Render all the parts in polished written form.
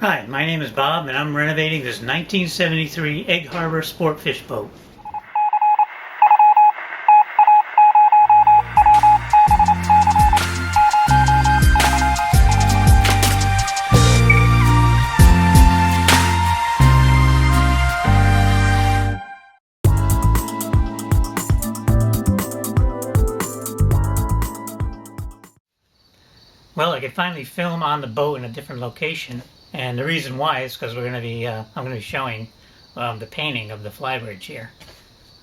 Hi, my name is Bob and I'm renovating this 1973 Egg Harbor Sportfish boat. Well, I could finally film on the boat in a different location, and the reason why is because I'm going to be showing the painting of the Flybridge here.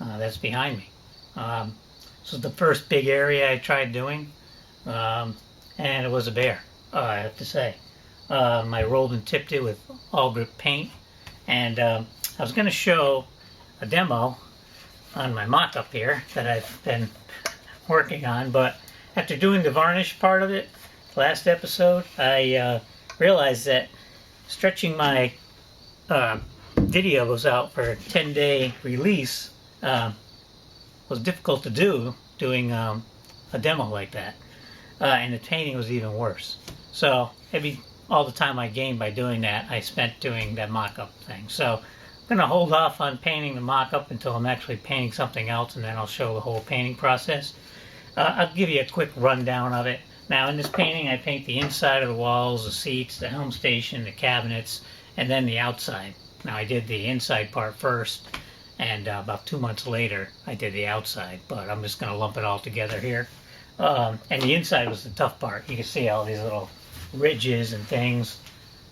That's behind me. This is the first big area I tried doing, and it was a bear, I have to say. I rolled and tipped it with Awlgrip paint, and I was going to show a demo on my mock-up here that I've been working on, but after doing the varnish part of it last episode, I realized that stretching my videos out for a 10-day release was difficult to do, doing a demo like that. And the painting was even worse. So all the time I gained by doing that, I spent doing that mock-up thing. So I'm going to hold off on painting the mock-up until I'm actually painting something else, and then I'll show the whole painting process. I'll give you a quick rundown of it. Now, in this painting, I paint the inside of the walls, the seats, the helm station, the cabinets, and then the outside. Now, I did the inside part first, and about 2 months later, I did the outside, but I'm just going to lump it all together here. And the inside was the tough part. You can see all these little ridges and things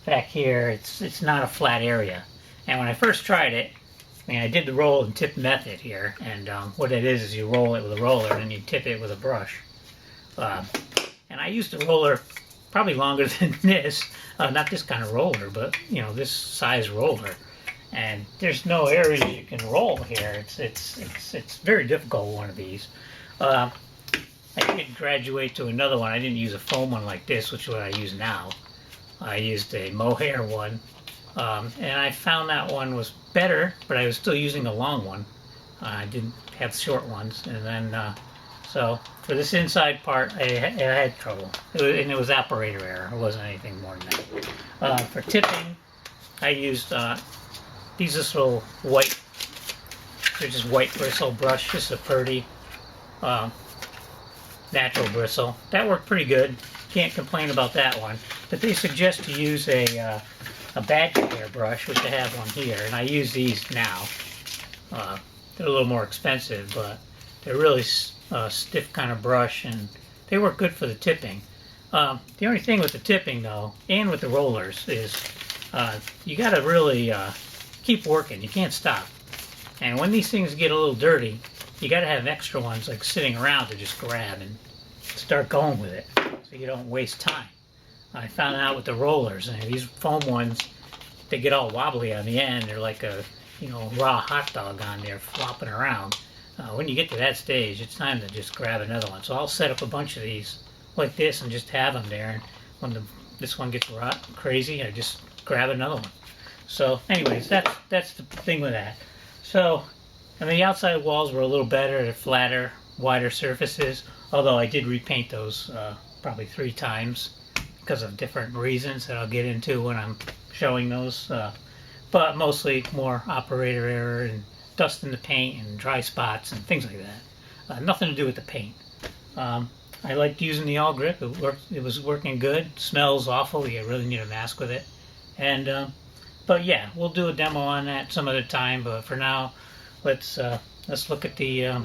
back here. It's not a flat area. And when I first tried it, I did the roll and tip method here, and what it is you roll it with a roller, and then you tip it with a brush. And I used a roller probably longer than this, not this kind of roller, but this size roller. And there's no areas you can roll here. It's very difficult with one of these. I did graduate to another one. I didn't use a foam one like this, which is what I use now. I used a mohair one, and I found that one was better, but I was still using the long one. I didn't have short ones, and then so for this inside part, I had trouble, and it was operator error. It wasn't anything more than that. For tipping, I used these little white, they're just white bristle brush, just a pretty natural bristle. That worked pretty good. Can't complain about that one. But they suggest to use a badger hair brush, which I have one here, and I use these now. They're a little more expensive, but they're really stiff kind of brush, and they work good for the tipping. The only thing with the tipping, though, and with the rollers, is you got to really keep working. You can't stop. And when these things get a little dirty, you got to have extra ones like sitting around to just grab and start going with it, so you don't waste time. I found out with the rollers, and these foam ones, they get all wobbly on the end. They're like a raw hot dog on there flopping around. When you get to that stage, it's time to just grab another one. So I'll set up a bunch of these like this and just have them there. And when this one gets crazy, I just grab another one. So anyways, that's the thing with that. So, the outside walls were a little better. They're flatter, wider surfaces. Although I did repaint those probably 3 times because of different reasons that I'll get into when I'm showing those. But mostly more operator error and dust in the paint and dry spots and things like that. Nothing to do with the paint. I liked using the Awlgrip. It was working good. Smells awful. You really need a mask with it. And but yeah, we'll do a demo on that some other time. But for now, let's look at the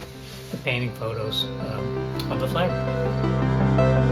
painting photos of the Flybridge.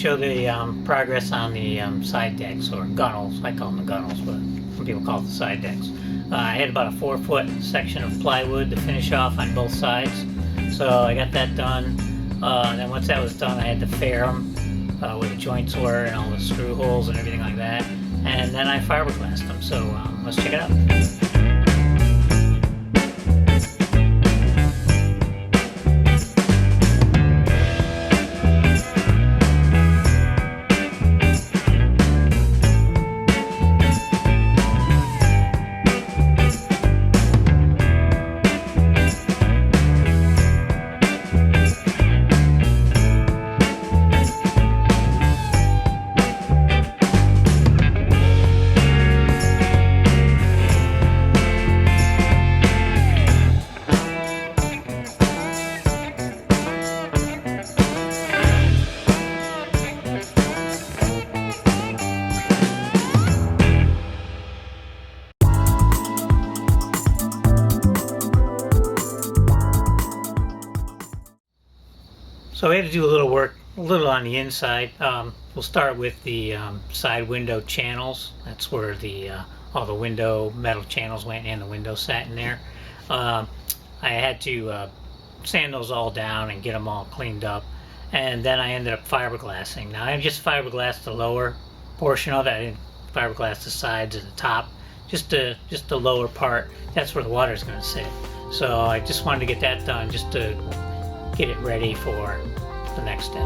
show the progress on the side decks, or gunnels. I call them the gunnels, but some people call it the side decks. I had about a 4-foot section of plywood to finish off on both sides, so I got that done. Then once that was done, I had to fair them where the joints were and all the screw holes and everything like that, and then I fiberglassed them. So let's check it out. So we had to do a little work, a little on the inside. We'll start with the side window channels. That's where the all the window metal channels went and the window sat in there. I had to sand those all down and get them all cleaned up, and then I ended up fiberglassing. Now I just fiberglassed the lower portion of it. I didn't fiberglass the sides and the top, just the lower part. That's where the water is going to sit. So I just wanted to get that done, just to get it ready for the next step.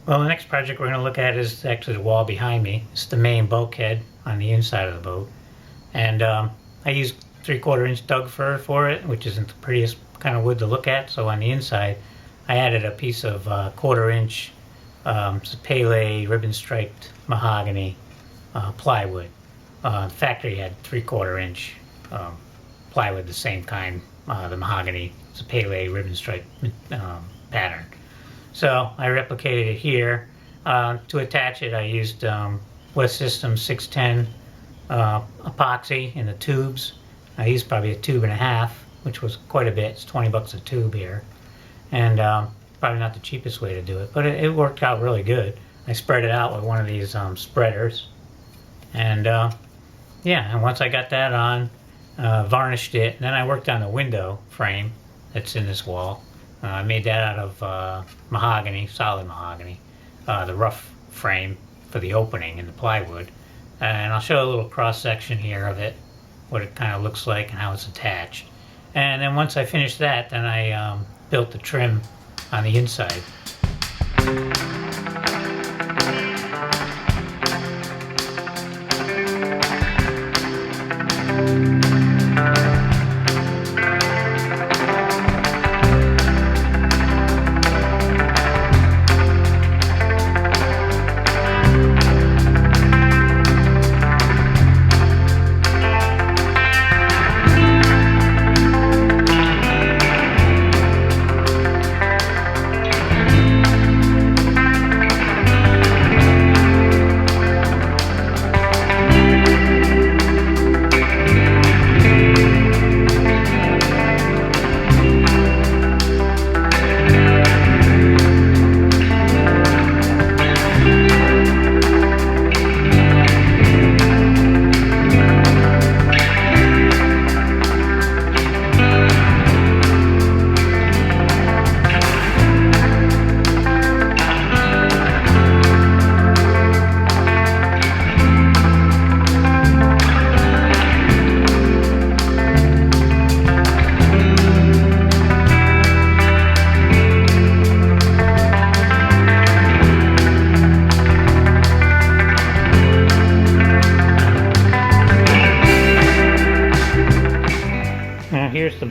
Well, the next project we're going to look at is actually the wall behind me. It's the main bulkhead on the inside of the boat. And I used 3/4 inch Doug fir for it, which isn't the prettiest kind of wood to look at. So on the inside, I added a piece of 1/4 inch Pele ribbon striped mahogany plywood. The factory had 3/4 inch plywood, the same kind, the mahogany Pele ribbon striped pattern. So I replicated it here. To attach it, I used West System 610 epoxy in the tubes. I used probably a 1.5 tubes, which was quite a bit. It's 20 bucks a tube here, and probably not the cheapest way to do it, but it worked out really good. I spread it out with one of these spreaders, and yeah. And once I got that on, varnished it, and then I worked on the window frame that's in this wall. I made that out of mahogany, solid mahogany, the rough frame for the opening in the plywood. And I'll show a little cross section here of it, what it kind of looks like and how it's attached. And then once I finished that, then I built the trim on the inside.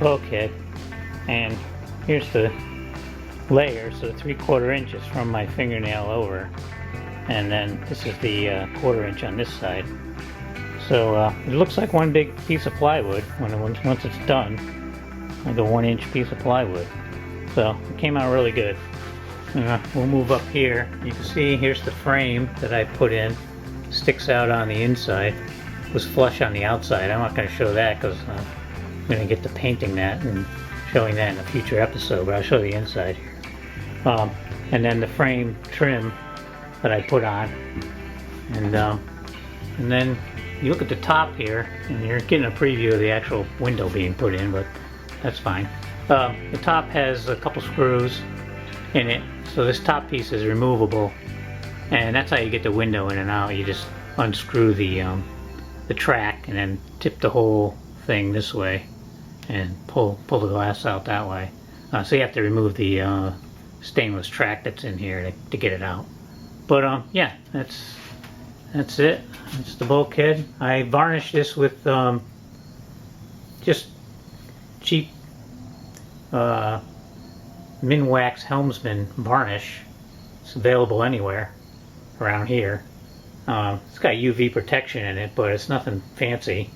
bulkhead, and here's the layer, so 3/4 inches from my fingernail over, and then this is the 1/4 inch on this side. So it looks like one big piece of plywood once it's done, like a 1-inch piece of plywood. So it came out really good. We'll move up here. You can see here's the frame that I put in. Sticks out on the inside. Was flush on the outside. I'm not going to show that because I'm going to get to painting that and showing that in a future episode, but I'll show the inside here. And then the frame trim that I put on. And then you look at the top here, and you're getting a preview of the actual window being put in, but that's fine. The top has a couple screws in it, so this top piece is removable, and that's how you get the window in and out. You just unscrew the track and then tip the whole thing this way and pull the glass out that way. So you have to remove the stainless track that's in here to get it out. But yeah, that's it. It's the bulkhead. I varnished this with just cheap Minwax Helmsman varnish. It's available anywhere around here. It's got UV protection in it, but it's nothing fancy.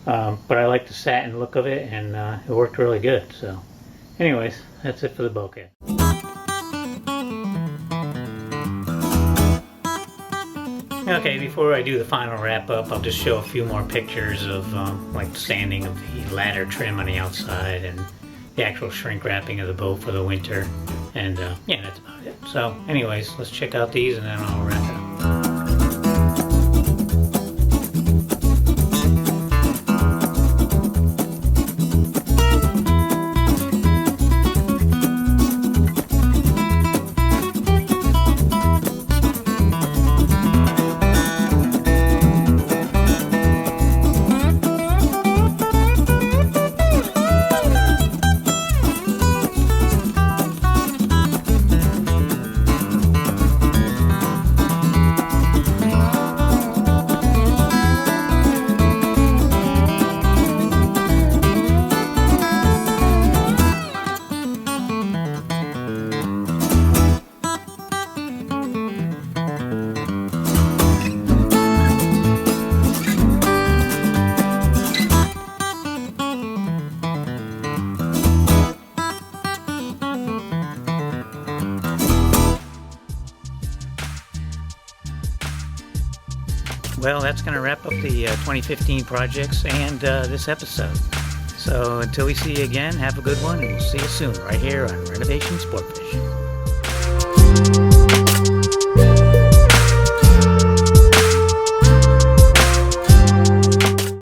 But I like the satin look of it, and it worked really good. So anyways, that's it for the bulkhead. Okay, before I do the final wrap up, I'll just show a few more pictures of like the sanding of the ladder trim on the outside and the actual shrink wrapping of the boat for the winter. And yeah, that's about it. So anyways, let's check out these and then I'll wrap it up. Well, that's going to wrap up the 2015 projects and this episode. So until we see you again, have a good one, and we'll see you soon right here on Renovation Sportfish.